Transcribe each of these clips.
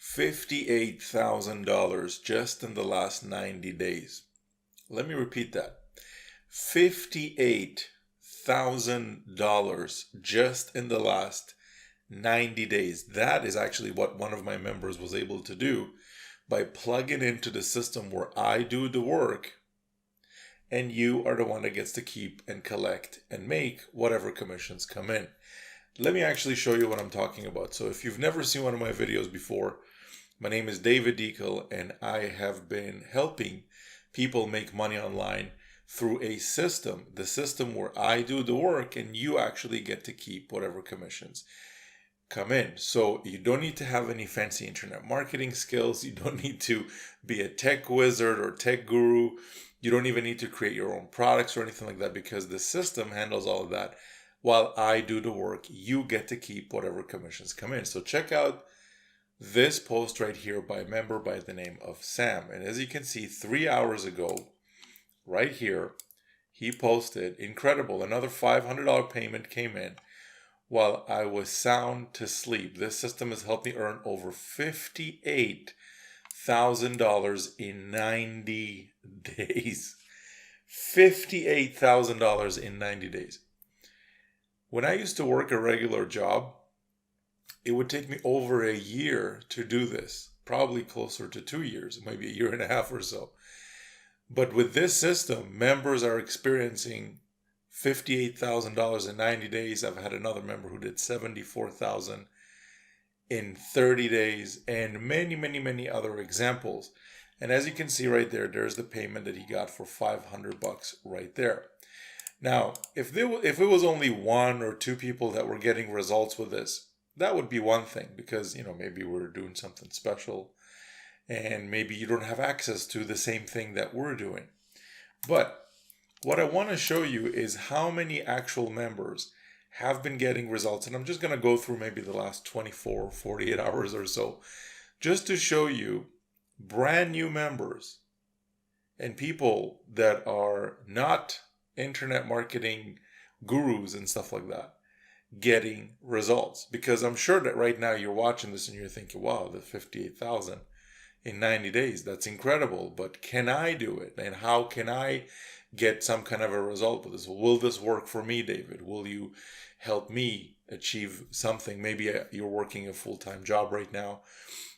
$58,000 just in the last 90 days. Let me repeat that. $58,000 just in the last 90 days. That is actually what one of my members was able to do by plugging into the system where I do the work and you are the one that gets to keep and collect and make whatever commissions come in. Let me actually show you what I'm talking about. So if you've never seen one of my videos before, my name is David Deacle and I have been helping people make money online through a system, the system where I do the work and you actually get to keep whatever commissions come in. So you don't need to have any fancy internet marketing skills. You don't need to be a tech wizard or tech guru. You don't even need to create your own products or anything like that, because the system handles all of that. While I do the work, you get to keep whatever commissions come in. So check out this post right here by a member by the name of Sam. And as you can see, 3 hours ago, right here, he posted, incredible, another $500 payment came in while I was sound to sleep. This system has helped me earn over $58,000 in 90 days. $58,000 in 90 days. When I used to work a regular job, it would take me over a year to do this, probably closer to 2 years, maybe a year and a half or so. But with this system, members are experiencing $58,000 in 90 days. I've had another member who did $74,000 in 30 days, and many other examples. And as you can see right there, there's the payment that he got for $500 right there. Now, if it was only one or two people that were getting results with this, that would be one thing, because maybe we're doing something special and maybe you don't have access to the same thing that we're doing. But what I want to show you is how many actual members have been getting results. And I'm just going to go through maybe the last 24 or 48 hours or so, just to show you brand new members and people that are not internet marketing gurus and stuff like that getting results. Because I'm sure that right now you're watching this and you're thinking, wow, the 58,000 in 90 days, that's incredible. But can I do it? And how can I get some kind of a result with this? Will this work for me, David? Will you help me achieve something? Maybe you're working a full-time job right now.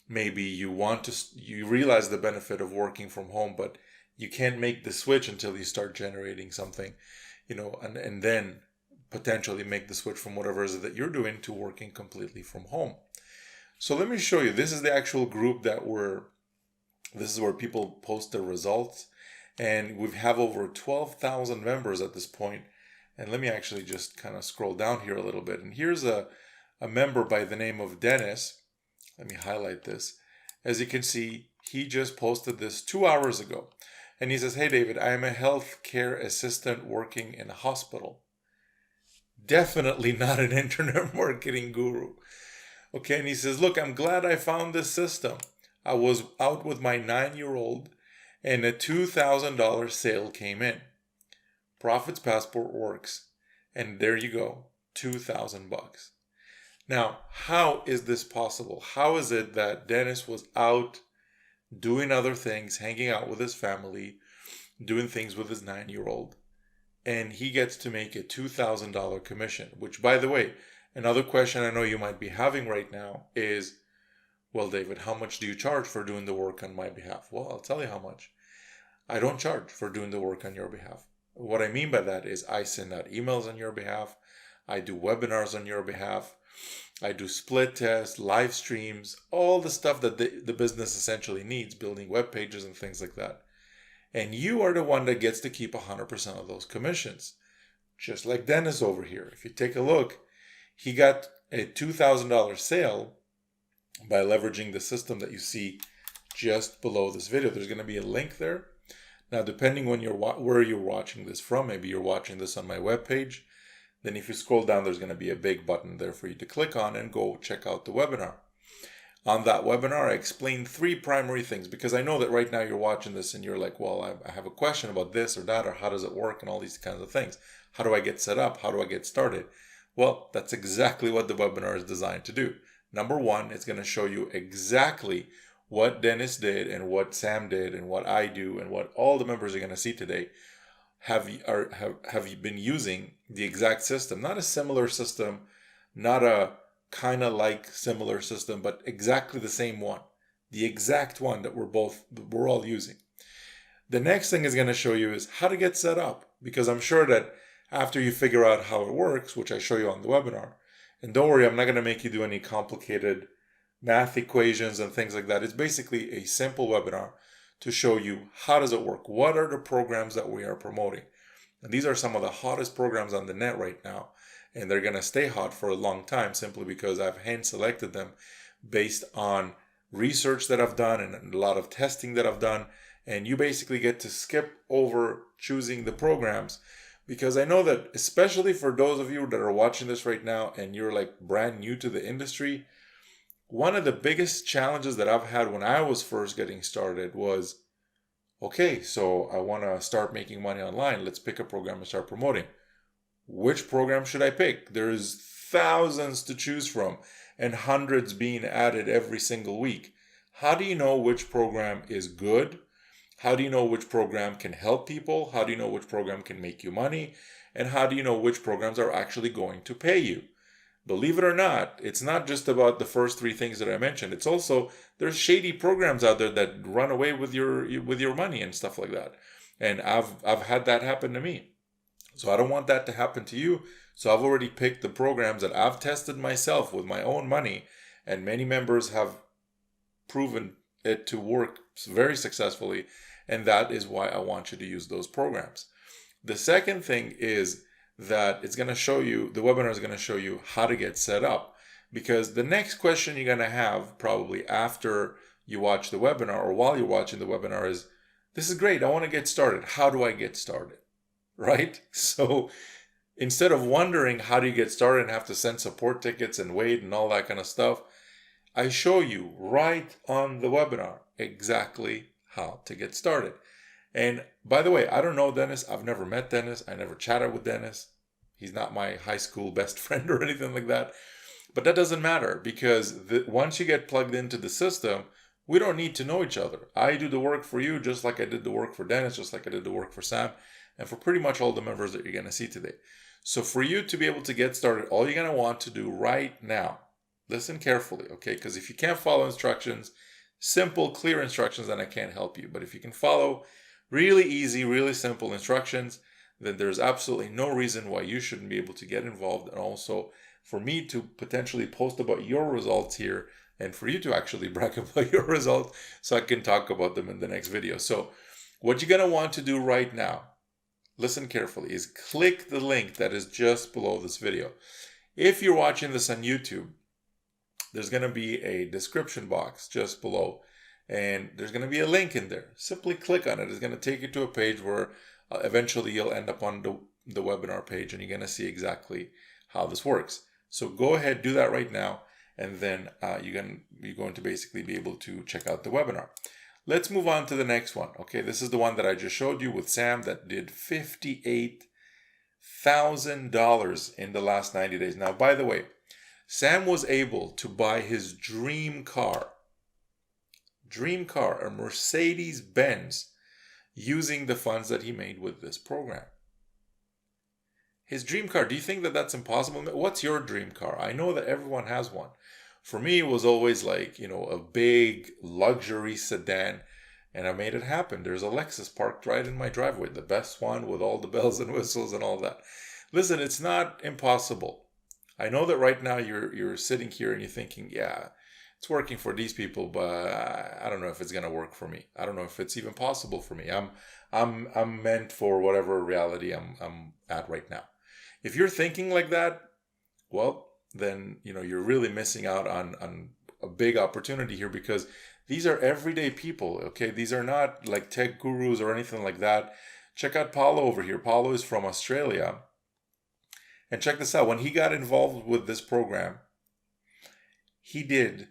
Maybe you realize the benefit of working from home, but you can't make the switch until you start generating something, and then potentially make the switch from whatever it is that you're doing to working completely from home. So let me show you. This is the actual group this is where people post their results. And we have over 12,000 members at this point. And let me actually just kind of scroll down here a little bit. And here's a member by the name of Dennis. Let me highlight this. As you can see, he just posted this 2 hours ago. And he says, hey, David, I am a healthcare assistant working in a hospital. Definitely not an internet marketing guru. Okay, and he says, look, I'm glad I found this system. I was out with my 9-year-old and a $2,000 sale came in. Profits Passport works. And there you go, $2,000. Now, how is this possible? How is it that Dennis was out doing other things, hanging out with his family, doing things with his 9-year-old, and he gets to make a $2,000 commission? Which, by the way, another question I know you might be having right now is, well, David, how much do you charge for doing the work on my behalf? Well, I'll tell you how much. I don't charge for doing the work on your behalf. What I mean by that is I send out emails on your behalf. I do webinars on your behalf. I do split tests, live streams, all the stuff that the business essentially needs, building web pages and things like that. And you are the one that gets to keep 100% of those commissions. Just like Dennis over here. If you take a look, he got a $2,000 sale by leveraging the system that you see just below this video. There's going to be a link there. Now, depending on where you're watching this from, maybe you're watching this on my webpage, then if you scroll down, there's going to be a big button there for you to click on and go check out the webinar. On that webinar, I explained 3 primary things, because I know that right now you're watching this and you're like, well, I have a question about this or that, or how does it work, and all these kinds of things. How do I get set up? How do I get started? Well, that's exactly what the webinar is designed to do. Number one, it's going to show you exactly what Dennis did and what Sam did and what I do and what all the members are going to see today. Have you been using the exact system? Not a similar system, not a kind of like similar system, but exactly the same one. The exact one that we're all using. The next thing is going to show you is how to get set up, because I'm sure that after you figure out how it works, which I show you on the webinar, and don't worry, I'm not going to make you do any complicated math equations and things like that. It's basically a simple webinar to show you how does it work, what are the programs that we are promoting. And these are some of the hottest programs on the net right now, and they're going to stay hot for a long time simply because I've hand selected them based on research that I've done and a lot of testing that I've done. And you basically get to skip over choosing the programs, because I know that especially for those of you that are watching this right now and you're like brand new to the industry, one of the biggest challenges that I've had when I was first getting started was, okay, so I want to start making money online. Let's pick a program and start promoting. Which program should I pick? There's thousands to choose from and hundreds being added every single week. How do you know which program is good? How do you know which program can help people? How do you know which program can make you money? And how do you know which programs are actually going to pay you? Believe it or not, it's not just about the first three things that I mentioned. It's also, there's shady programs out there that run away with your money and stuff like that. And I've had that happen to me. So I don't want that to happen to you. So I've already picked the programs that I've tested myself with my own money, and many members have proven it to work very successfully, and that is why I want you to use those programs. The second thing is that it's going to show you, the webinar is going to show you how to get set up, because the next question you're going to have probably after you watch the webinar or while you're watching the webinar is, this is great, I want to get started. How do I get started? Right? So instead of wondering how do you get started and have to send support tickets and wait and all that kind of stuff, I show you right on the webinar exactly how to get started. And by the way, I don't know Dennis. I've never met Dennis. I never chatted with Dennis. He's not my high school best friend or anything like that. But that doesn't matter, because once you get plugged into the system, we don't need to know each other. I do the work for you just like I did the work for Dennis, just like I did the work for Sam, and for pretty much all the members that you're going to see today. So for you to be able to get started, all you're going to want to do right now, listen carefully, okay? Because if you can't follow instructions, simple, clear instructions, then I can't help you. But if you can follow really easy, really simple instructions, then there's absolutely no reason why you shouldn't be able to get involved. And also for me to potentially post about your results here, and for you to actually brag about your results so I can talk about them in the next video. So what you're going to want to do right now, listen carefully, is click the link that is just below this video. If you're watching this on YouTube, there's going to be a description box just below, and there's going to be a link in there. Simply click on it. It's going to take you to a page where eventually you'll end up on the webinar page, and you're going to see exactly how this works. So go ahead, do that right now, and then you're going to basically be able to check out the webinar. Let's move on to the next one. Okay, this is the one that I just showed you with Sam that did $58,000 in the last 90 days. Now, by the way, Sam was able to buy his dream car, a Mercedes-Benz, using the funds that he made with this program. His dream car, do you think that that's impossible? What's your dream car? I know that everyone has one. For me, it was always like, a big luxury sedan, and I made it happen. There's a Lexus parked right in my driveway, the best one with all the bells and whistles and all that. Listen, it's not impossible. I know that right now you're sitting here and you're thinking, yeah, it's working for these people, but I don't know if it's gonna work for me. I don't know if it's even possible for me. I'm meant for whatever reality I'm at right now. If you're thinking like that, well, then you're really missing out on a big opportunity here, because these are everyday people. Okay, these are not like tech gurus or anything like that. Check out Paulo over here. Paulo is from Australia. And check this out. When he got involved with this program, he did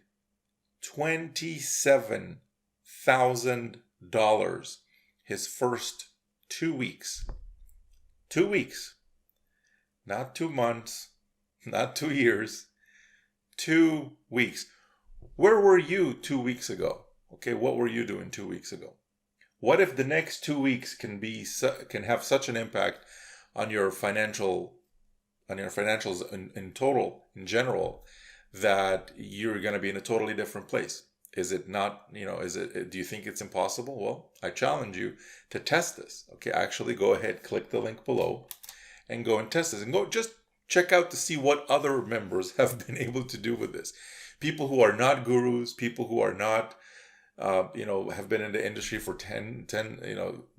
$27,000 his first 2 weeks. 2 weeks. Not 2 months, not 2 years. 2 weeks. Where were you 2 weeks ago? Okay, what were you doing 2 weeks ago? What if the next 2 weeks can have such an impact on your financials in total, in general, that you're going to be in a totally different place? Is it not, do you think it's impossible? Well, I challenge you to test this. Okay, actually go ahead, click the link below and go and test this, and go just check out to see what other members have been able to do with this. People who are not gurus, people who are not, have been in the industry for 10,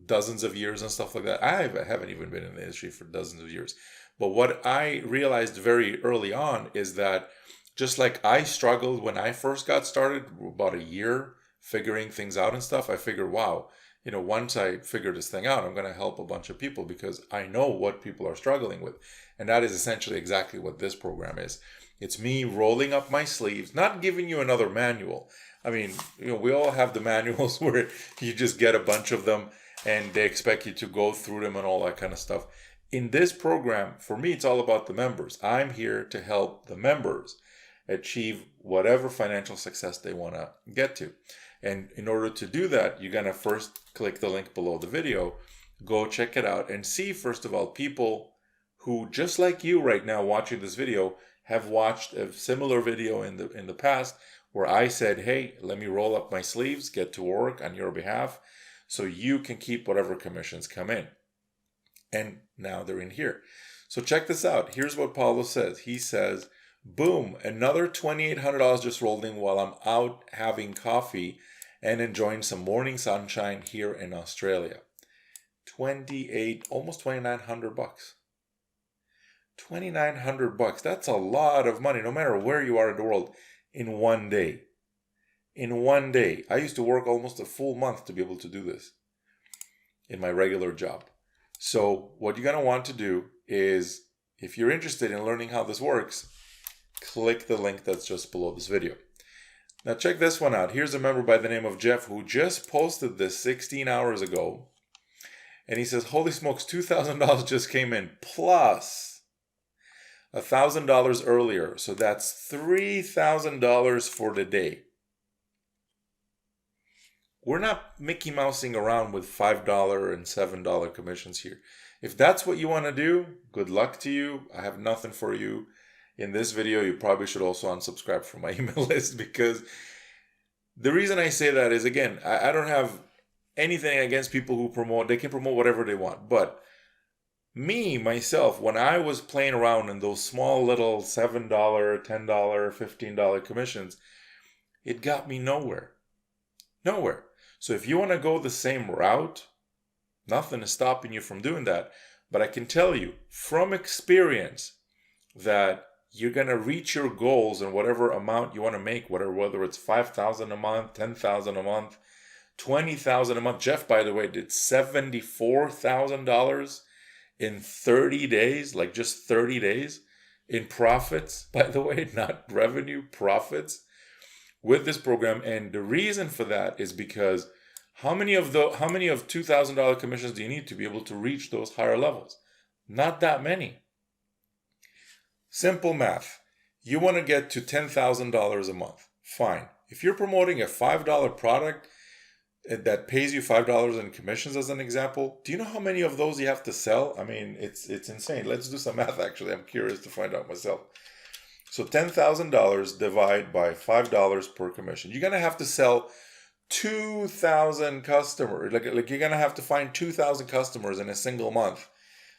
dozens of years and stuff like that. I haven't even been in the industry for dozens of years. But what I realized very early on is that just like I struggled when I first got started, about a year figuring things out and stuff, I figured, wow, once I figure this thing out, I'm going to help a bunch of people because I know what people are struggling with. And that is essentially exactly what this program is. It's me rolling up my sleeves, not giving you another manual. I mean, we all have the manuals where you just get a bunch of them and they expect you to go through them and all that kind of stuff. In this program, for me, it's all about the members. I'm here to help the members achieve whatever financial success they want to get to. And in order to do that, you're going to first click the link below the video, go check it out and see, first of all, people who, just like you right now watching this video, have watched a similar video in the past where I said, hey, let me roll up my sleeves, get to work on your behalf so you can keep whatever commissions come in. And now they're in here. So check this out. Here's what Paulo says. He says, boom, another $2,800 just rolled in while I'm out having coffee and enjoying some morning sunshine here in Australia. Almost $2,900. $2,900. That's a lot of money, no matter where you are in the world, in one day. In one day. I used to work almost a full month to be able to do this in my regular job. So what you're going to want to do is, if you're interested in learning how this works, click the link that's just below this video. Now check this one out. Here's a member by the name of Jeff who just posted this 16 hours ago. And he says, holy smokes, $2,000 just came in plus $1,000 earlier. So that's $3,000 for the day. We're not Mickey Mousing around with $5 and $7 commissions here. If that's what you want to do, good luck to you. I have nothing for you. In this video, you probably should also unsubscribe from my email list, because the reason I say that is, again, I don't have anything against people who promote. They can promote whatever they want. But me, myself, when I was playing around in those small little $7, $10, $15 commissions, it got me nowhere. Nowhere. So if you want to go the same route, nothing is stopping you from doing that. But I can tell you from experience that you're going to reach your goals and whatever amount you want to make, whether it's $5,000 a month, $10,000 a month, $20,000 a month. Jeff, by the way, did $74,000 in 30 days, like just 30 days in profits, by the way, not revenue, profits with this program. And the reason for that is because how many of $2,000 commissions do you need to be able to reach those higher levels? Not that many. Simple math. You want to get to $10,000 a month. Fine. If you're promoting a $5 product that pays you $5 in commissions, as an example, do you know how many of those you have to sell? I mean, it's insane. Let's do some math, actually. I'm curious to find out myself. So $10,000 divide by $5 per commission. You're going to have to sell 2,000 customers. Like you're going to have to find 2,000 customers in a single month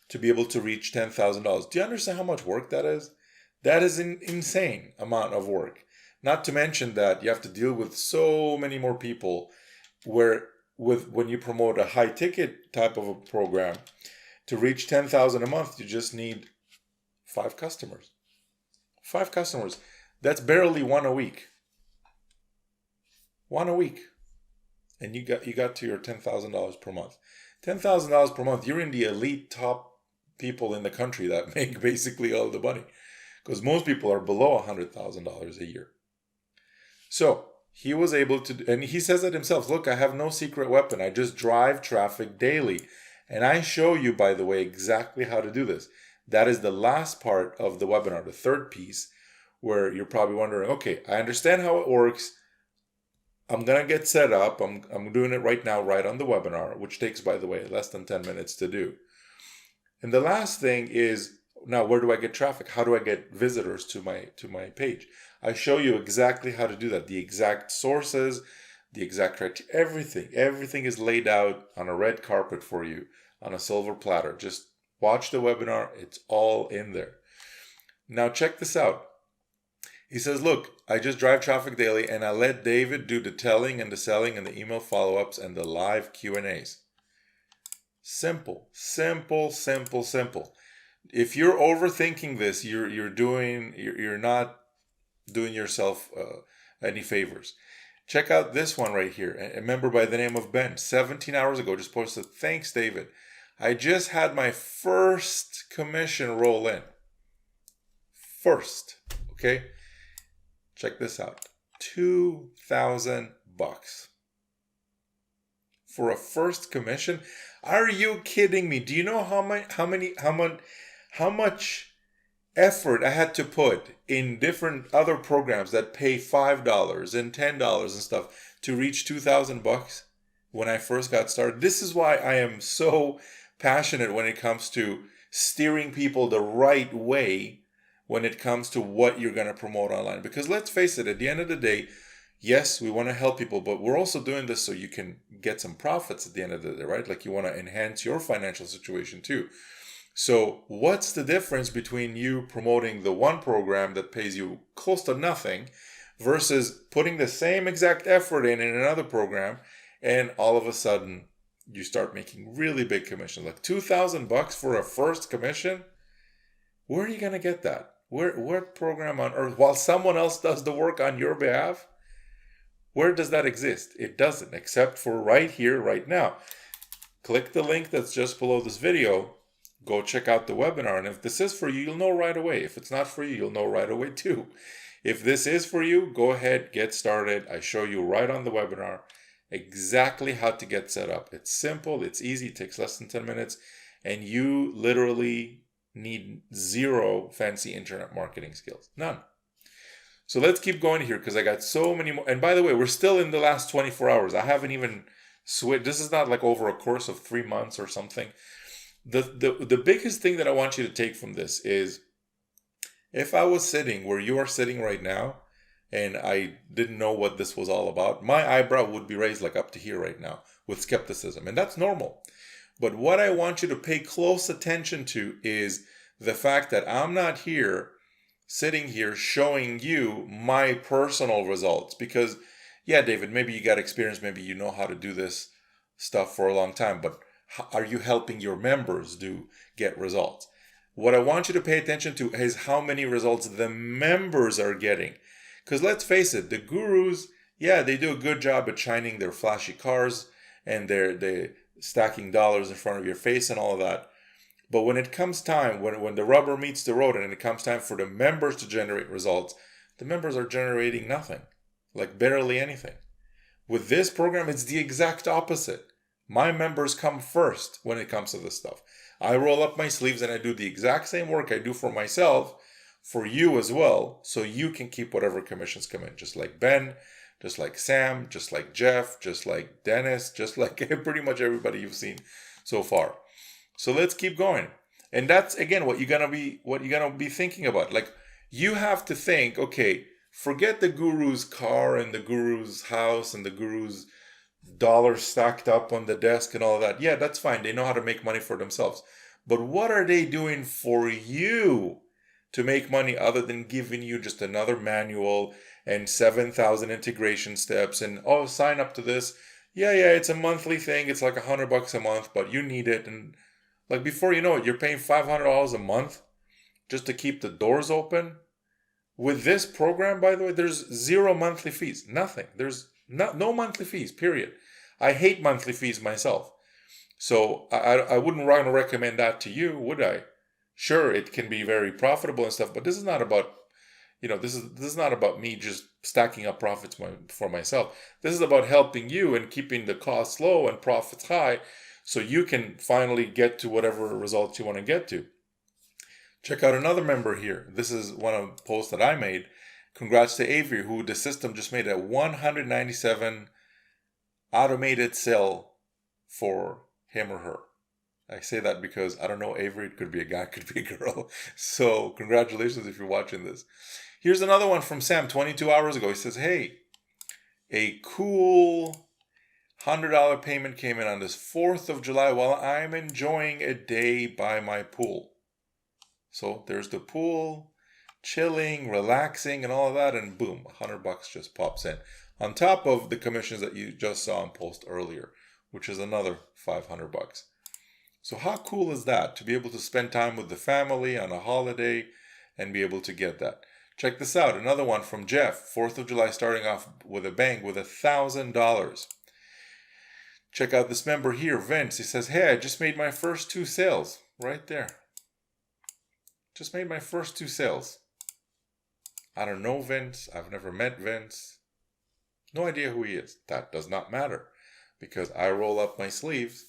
to be able to reach $10,000. Do you understand how much work that is? That is an insane amount of work. Not to mention that you have to deal with so many more people, when you promote a high ticket type of a program, to reach $10,000 a month, you just need 5 customers. 5 customers. That's barely one a week. One a week. And you got to your $10,000 per month. $10,000 per month, you're in the elite top people in the country that make basically all the money, because most people are below $100,000 a year. So he was able to, and he says it himself, look, I have no secret weapon. I just drive traffic daily. And I show you, by the way, exactly how to do this. That is the last part of the webinar, the third piece, where you're probably wondering, okay, I understand how it works. I'm going to get set up. I'm doing it right now, right on the webinar, which takes, by the way, less than 10 minutes to do. And the last thing is, now where do I get traffic? How do I get visitors to my page? I show you exactly how to do that. The exact sources, the exact criteria, everything is laid out on a red carpet for you on a silver platter. Just watch the webinar. It's all in there. Now check this out. He says, look, I just drive traffic daily and I let David do the telling and the selling and the email follow-ups and the live Q&As. Simple, simple, simple, simple. If you're overthinking this, you're not doing yourself any favors. Check out this one right here. A member by the name of Ben, 17 hours ago, just posted, thanks, David. I just had my first commission roll in. First, okay? Check this out. $2,000 for a first commission. Are you kidding me? Do you know how much effort I had to put in different other programs that pay $5 and $10 and stuff to reach $2,000 when I first got started? This is why I am so passionate when it comes to steering people the right way when it comes to what you're going to promote online. Because let's face it, at the end of the day, yes, we want to help people, but we're also doing this so you can get some profits at the end of the day, right? Like you want to enhance your financial situation too. So what's the difference between you promoting the one program that pays you close to nothing versus putting the same exact effort in another program, and all of a sudden you start making really big commissions, like $2,000 for a first commission? Where are you going to get that? What program on earth, while someone else does the work on your behalf? Where does that exist? It doesn't, except for right here, right now. Click the link that's just below this video. Go check out the webinar. And if this is for you, you'll know right away. If it's not for you, you'll know right away too. If this is for you, go ahead, get started. I show you right on the webinar exactly how to get set up. It's simple, it's easy, it takes less than 10 minutes, and you literally need zero fancy internet marketing skills. None. So let's keep going here because I got so many more. And by the way, we're still in the last 24 hours. I haven't even switched. This is not like over a course of 3 months or something. The biggest thing that I want you to take from this is, if I was sitting where you are sitting right now and I didn't know what this was all about, my eyebrow would be raised like up to here right now with skepticism. And that's normal. But what I want you to pay close attention to is the fact that I'm not here sitting here showing you my personal results. Because, yeah, David, maybe you got experience, maybe you know how to do this stuff for a long time, but are you helping your members get results? What I want you to pay attention to is how many results the members are getting. Because let's face it, the gurus, yeah, they do a good job at shining their flashy cars and they stacking dollars in front of your face and all of that. But when it comes time, when the rubber meets the road and it comes time for the members to generate results, the members are generating nothing, like barely anything. With this program, it's the exact opposite. My members come first when it comes to this stuff. I roll up my sleeves and I do the exact same work I do for myself, for you as well, so you can keep whatever commissions come in, just like Ben, just like Sam, just like Jeff, just like Dennis, just like pretty much everybody you've seen so far. So let's keep going. And that's, again, what you're gonna be thinking about. Like, you have to think, okay, forget the guru's car and the guru's house and the guru's dollars stacked up on the desk and all that. Yeah, that's fine. They know how to make money for themselves. But what are they doing for you to make money other than giving you just another manual and 7,000 integration steps and, oh, sign up to this. Yeah, it's a monthly thing. It's like $100 a month, but you need it. And like, before you know it, you're paying $500 a month just to keep the doors open. With this program, by the way, there's zero monthly fees. Nothing. There's no monthly fees, period. I hate monthly fees myself. So I wouldn't want to recommend that to you, would I? Sure, it can be very profitable and stuff, but this is not about, this is not about me just stacking up profits for myself. This is about helping you and keeping the costs low and profits high so you can finally get to whatever results you want to get to. Check out another member here. This is one of the posts that I made. Congrats to Avery, who the system just made a 197 automated sale for him or her. I say that because I don't know Avery. It could be a guy, could be a girl. So congratulations if you're watching this. Here's another one from Sam 22 hours ago. He says, hey, a cool $100 payment came in on this 4th of July while I'm enjoying a day by my pool. So there's the pool, chilling, relaxing, and all of that, and boom, $100 just pops in. On top of the commissions that you just saw in post earlier, which is another $500. So how cool is that to be able to spend time with the family on a holiday and be able to get that? Check this out, another one from Jeff, 4th of July, starting off with a bang with $1,000. Check out this member here, Vince. He says, hey, I just made my first 2 sales. Right there. Just made my first 2 sales. I don't know Vince. I've never met Vince. No idea who he is. That does not matter because I roll up my sleeves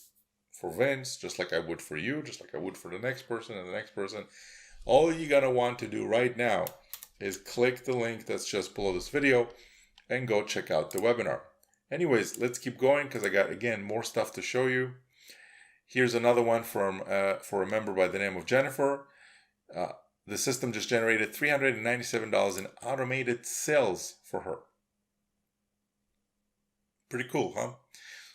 for Vince just like I would for you, just like I would for the next person and the next person. All you're going to want to do right now is click the link that's just below this video and go check out the webinar. Anyways, let's keep going because I got, again, more stuff to show you. Here's another one from for a member by the name of Jennifer. The system just generated $397 in automated sales for her. Pretty cool, huh?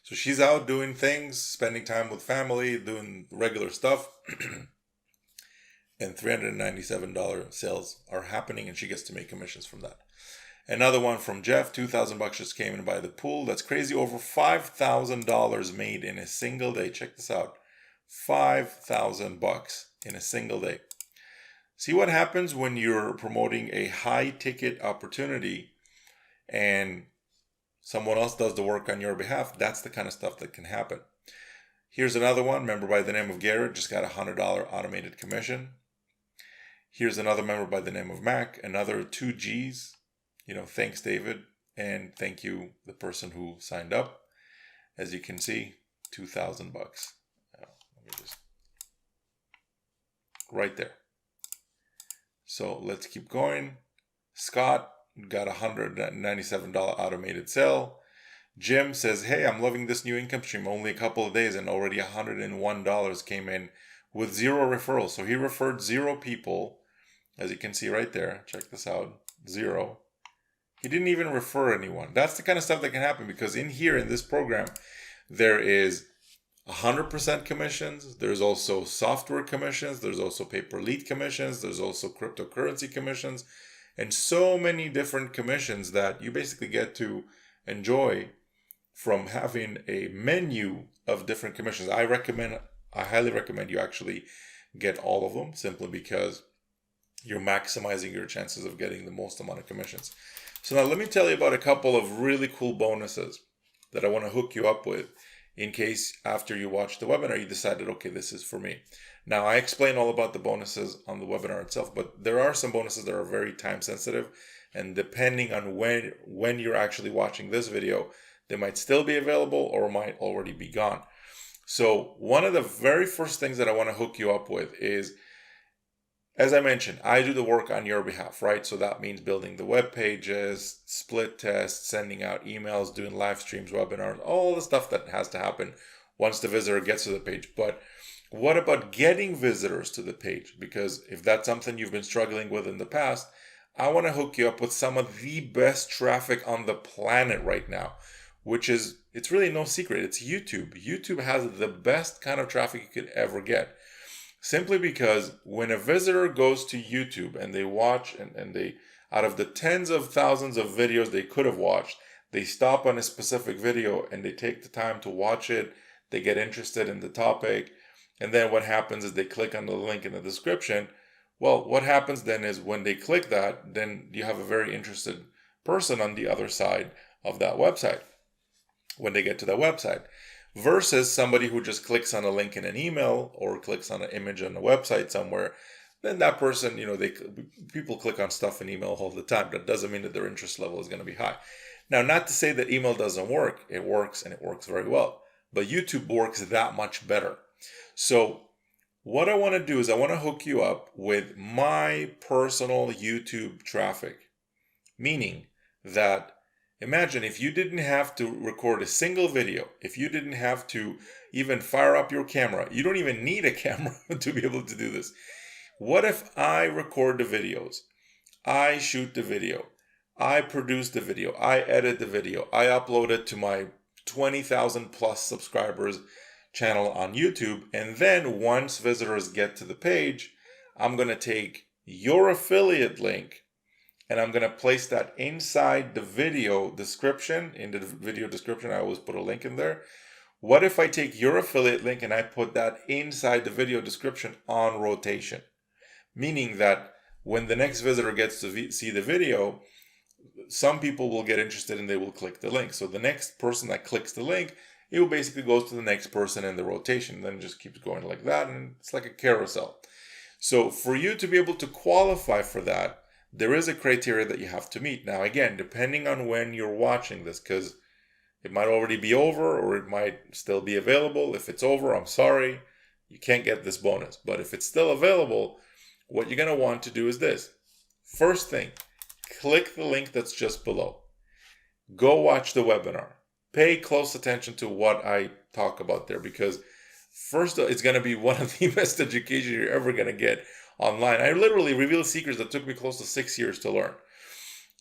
So she's out doing things, spending time with family, doing regular stuff. And $397 sales are happening and she gets to make commissions from that. Another one from Jeff, $2,000 just came in by the pool. That's crazy. Over $5,000 made in a single day. Check this out. $5,000 in a single day. See what happens when you're promoting a high ticket opportunity and someone else does the work on your behalf. That's the kind of stuff that can happen. Here's another one. Member by the name of Garrett just got a $100 automated commission. Here's another member by the name of Mac. Another 2 G's. Thanks, David. And thank you, the person who signed up. As you can see, $2,000. Let me just... Right there. So let's keep going. Scott got a $197 automated sale. Jim says, hey, I'm loving this new income stream. Only a couple of days and already $101 came in with 0 referrals. So he referred 0 people, as you can see right there. Check this out. 0. He didn't even refer anyone. That's the kind of stuff that can happen because in here in this program, there is 100% commissions. There's also software commissions. There's also pay-per-lead commissions. There's also cryptocurrency commissions. And so many different commissions that you basically get to enjoy from having a menu of different commissions. I highly recommend you actually get all of them simply because you're maximizing your chances of getting the most amount of commissions. So now let me tell you about a couple of really cool bonuses that I want to hook you up with in case after you watch the webinar you decided, okay, this is for me. Now I explain all about the bonuses on the webinar itself, but there are some bonuses that are very time sensitive, and depending on when you're actually watching this video, they might still be available or might already be gone. So one of the very first things that I want to hook you up with is, as I mentioned, I do the work on your behalf, right? So that means building the web pages, split tests, sending out emails, doing live streams, webinars, all the stuff that has to happen once the visitor gets to the page. But what about getting visitors to the page? Because if that's something you've been struggling with in the past, I want to hook you up with some of the best traffic on the planet right now, which is, it's really no secret. It's YouTube. YouTube has the best kind of traffic you could ever get. Simply because when a visitor goes to YouTube and they watch and they, out of the tens of thousands of videos they could have watched, they stop on a specific video and they take the time to watch it, they get interested in the topic, and then what happens is they click on the link in the description. Well, what happens then is when they click that, then you have a very interested person on the other side of that website when they get to that website. Versus somebody who just clicks on a link in an email or clicks on an image on a website somewhere, then that person, people click on stuff in email all the time. That doesn't mean that their interest level is going to be high. Now, not to say that email doesn't work. It works and it works very well. But YouTube works that much better. So what I want to do is I want to hook you up with my personal YouTube traffic. Meaning that, imagine if you didn't have to record a single video, if you didn't have to even fire up your camera, you don't even need a camera to be able to do this. What if I record the videos, I shoot the video, I produce the video, I edit the video, I upload it to my 20,000 plus subscribers channel on YouTube, and then once visitors get to the page, I'm going to take your affiliate link and I'm going to place that inside the video description. In the video description, I always put a link in there. What if I take your affiliate link and I put that inside the video description on rotation? Meaning that when the next visitor gets to see the video, some people will get interested and they will click the link. So the next person that clicks the link, it will basically goes to the next person in the rotation. Then it just keeps going like that, and it's like a carousel. So for you to be able to qualify for that, there is a criteria that you have to meet. Now, again, depending on when you're watching this, because it might already be over or it might still be available. If it's over, I'm sorry, you can't get this bonus. But if it's still available, what you're going to want to do is this. First thing, click the link that's just below. Go watch the webinar. Pay close attention to what I talk about there, because first, it's going to be one of the best education you're ever going to get online. I literally reveal secrets that took me close to 6 years to learn.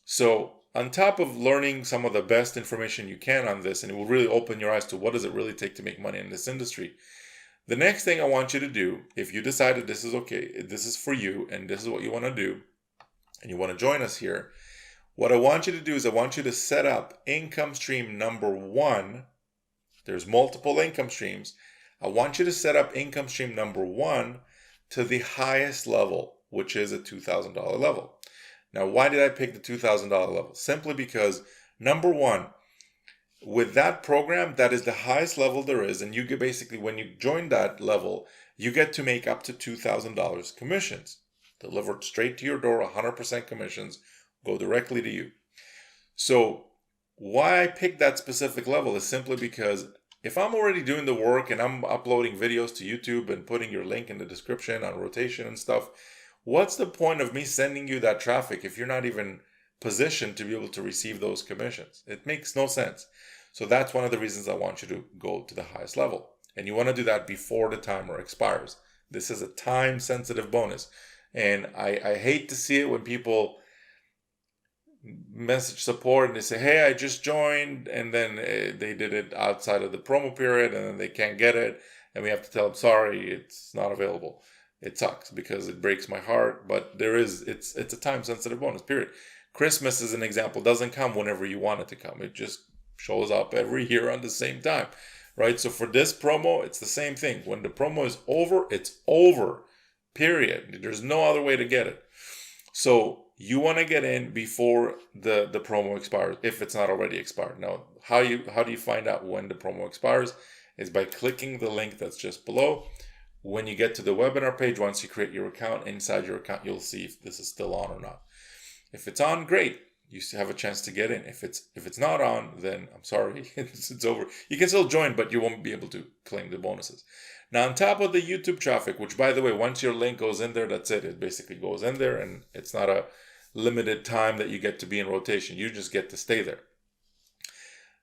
So on top of learning some of the best information you can on this, and it will really open your eyes to what does it really take to make money in this industry, the next thing I want you to do, if you decided this is okay, this is for you, and this is what you want to do, and you want to join us here, what I want you to do is I want you to set up income stream number 1. There's multiple income streams. I want you to set up income stream number 1 to the highest level, which is a $2,000 level. Now, why did I pick the $2,000 level? Simply because, number 1, with that program, that is the highest level there is, and you get basically, when you join that level, you get to make up to $2,000 commissions, delivered straight to your door, 100% commissions, go directly to you. So why I picked that specific level is simply because if I'm already doing the work and I'm uploading videos to YouTube and putting your link in the description on rotation and stuff, what's the point of me sending you that traffic if you're not even positioned to be able to receive those commissions? It makes no sense. So that's one of the reasons I want you to go to the highest level. And you want to do that before the timer expires. This is a time-sensitive bonus. And I hate to see it when people message support and they say, hey, I just joined, and then they did it outside of the promo period and then they can't get it, and we have to tell them, sorry, it's not available. It sucks because it breaks my heart, but it's a time sensitive bonus, period. Christmas, as an example, doesn't come whenever you want it to come. It just shows up every year on the same time, right? So for this promo, it's the same thing. When the promo is over, it's over, period. There's no other way to get it. So you want to get in before the promo expires, if it's not already expired. Now, how do you find out when the promo expires? Is by clicking the link that's just below. When you get to the webinar page, once you create your account, inside your account, you'll see if this is still on or not. If it's on, great. You have a chance to get in. If it's not on, then I'm sorry, it's over. You can still join, but you won't be able to claim the bonuses. Now, on top of the YouTube traffic, which, by the way, once your link goes in there, that's it. It basically goes in there, and it's not a limited time that you get to be in rotation. You just get to stay there.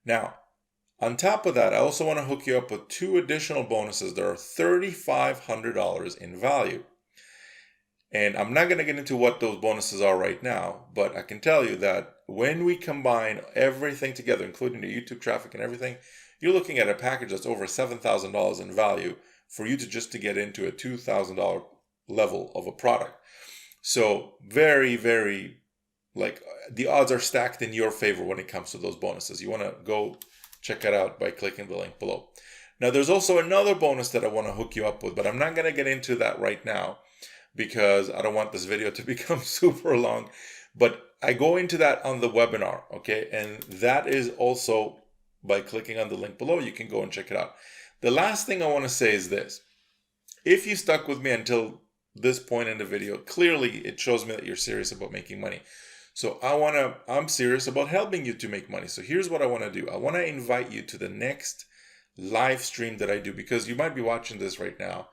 Now, on top of that, I also want to hook you up with 2 additional bonuses that are $3,500 in value. And I'm not going to get into what those bonuses are right now, but I can tell you that when we combine everything together, including the YouTube traffic and everything, you're looking at a package that's over $7,000 in value for you to get into a $2,000 level of a product. So very, very, like, the odds are stacked in your favor when it comes to those bonuses. You want to go check it out by clicking the link below. Now, there's also another bonus that I want to hook you up with, but I'm not going to get into that right now because I don't want this video to become super long. But I go into that on the webinar, okay? And that is also by clicking on the link below. You can go and check it out. The last thing I want to say is this. If you stuck with me until this point in the video, clearly it shows me that you're serious about making money. So I'm serious about helping you to make money. So here's what I want to do. I want to invite you to the next live stream that I do, because you might be watching this right now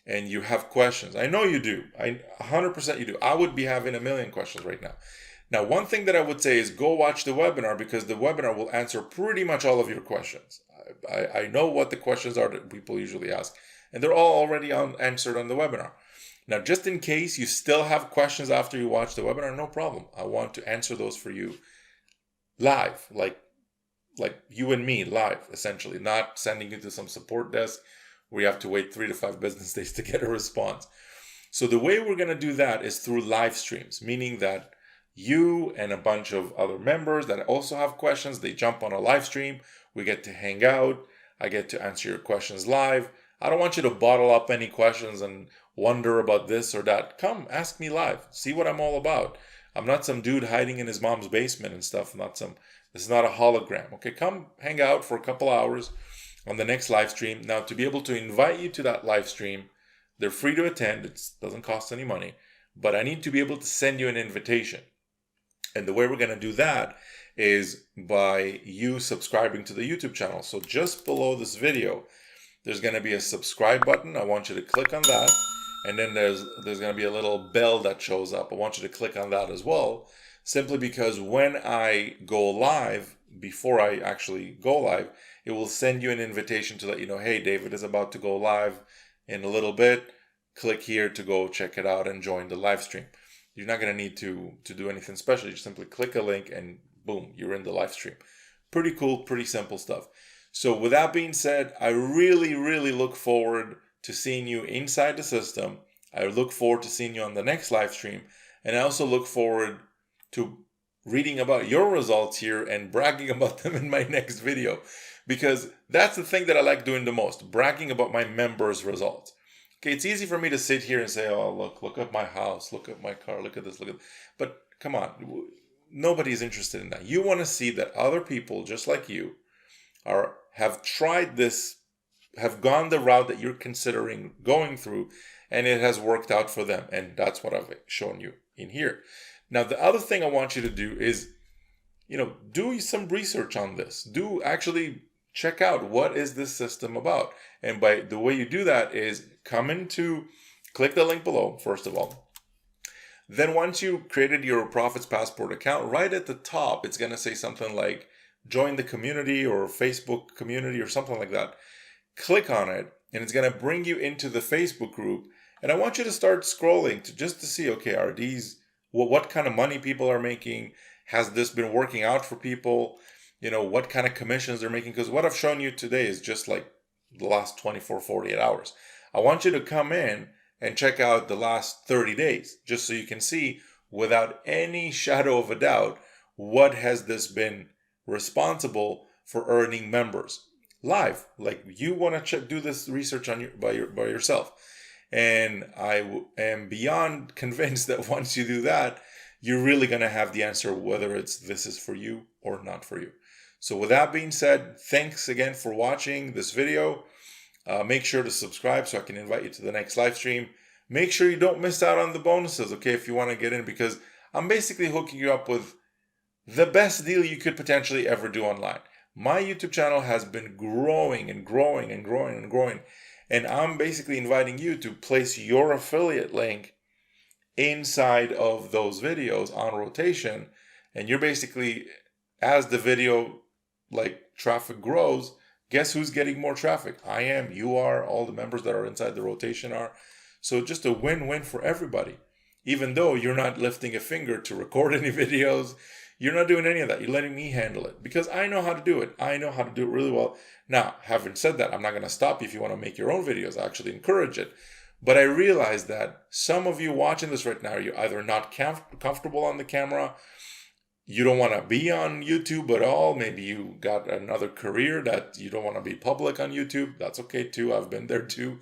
and you have questions. I know you do. 100% you do. I would be having a million questions right now. Now, one thing that I would say is go watch the webinar, because the webinar will answer pretty much all of your questions. I know what the questions are that people usually ask, and they're all already answered on the webinar. Now, just in case you still have questions after you watch the webinar, no problem. I want to answer those for you live, like you and me live, essentially, not sending you to some support desk where you have to wait 3 to 5 business days to get a response. So the way we're going to do that is through live streams, meaning that you and a bunch of other members that also have questions, they jump on a live stream. We get to hang out. I get to answer your questions live. I don't want you to bottle up any questions and wonder about this or that. Come ask me live. See what I'm all about. I'm not some dude hiding in his mom's basement and stuff. This is not a hologram. Okay, come hang out for a couple hours on the next live stream. Now, to be able to invite you to that live stream, they're free to attend. It doesn't cost any money, but I need to be able to send you an invitation. And the way we're going to do that is by you subscribing to the YouTube channel. So just below this video, there's going to be a subscribe button. I want you to click on that. And then there's going to be a little bell that shows up. I want you to click on that as well, simply because when I go live, before I actually go live, it will send you an invitation to let you know, hey, David is about to go live in a little bit. Click here to go check it out and join the live stream. You're not going to need to do anything special. You just simply click a link and boom, you're in the live stream. Pretty cool, pretty simple stuff. So with that being said, I really, really look forward to seeing you inside the system. I look forward to seeing you on the next live stream. And I also look forward to reading about your results here and bragging about them in my next video, because that's the thing that I like doing the most, bragging about my members' results. Okay, it's easy for me to sit here and say, oh, look at my house, look at my car, look at this, but come on, nobody's interested in that. You want to see that other people just like you have tried this, have gone the route that you're considering going through, and it has worked out for them. And that's what I've shown you in here. Now, the other thing I want you to do is, do some research on this. Do actually check out what is this system about. And by the way you do that is click the link below, first of all. Then once you created your Profits Passport account, right at the top, it's going to say something like join the community or Facebook community or something like that. Click on it and it's going to bring you into the Facebook group. And I want you to start scrolling just to see, okay, are these, what kind of money people are making? Has this been working out for people? What kind of commissions they're making? Because what I've shown you today is just like the last 24, 48 hours. I want you to come in and check out the last 30 days, just so you can see without any shadow of a doubt, what has this been responsible for earning members live. Like, you want to do this research by yourself. And I am beyond convinced that once you do that, you're really going to have the answer whether this is for you or not for you. So with that being said, thanks again for watching this video. Make sure to subscribe so I can invite you to the next live stream. Make sure you don't miss out on the bonuses, okay, if you want to get in, because I'm basically hooking you up with the best deal you could potentially ever do online. My YouTube channel has been growing and growing and growing and growing. And I'm basically inviting you to place your affiliate link inside of those videos on rotation. And you're basically, as the video traffic grows, guess who's getting more traffic? I am, you are, all the members that are inside the rotation are. So just a win-win for everybody. Even though you're not lifting a finger to record any videos, you're not doing any of that. You're letting me handle it because I know how to do it. I know how to do it really well. Now, having said that, I'm not going to stop you if you want to make your own videos. I actually encourage it. But I realize that some of you watching this right now, you're either not comfortable on the camera, you don't want to be on YouTube at all. Maybe you got another career that you don't want to be public on YouTube. That's okay too. I've been there too.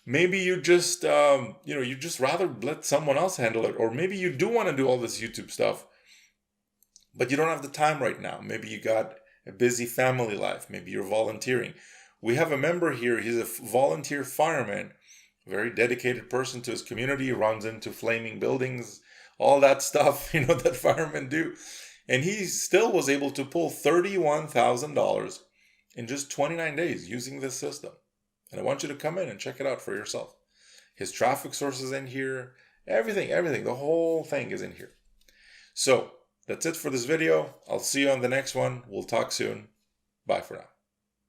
Maybe you just, you just rather let someone else handle it. Or maybe you do want to do all this YouTube stuff, but you don't have the time right now. Maybe you got a busy family life. Maybe you're volunteering. We have a member here. He's a volunteer fireman, a very dedicated person to his community, runs into flaming buildings, all that stuff, that firemen do. And he still was able to pull $31,000 in just 29 days using this system. And I want you to come in and check it out for yourself. His traffic source is in here. Everything, the whole thing is in here. So that's it for this video. I'll see you on the next one. We'll talk soon. Bye for now.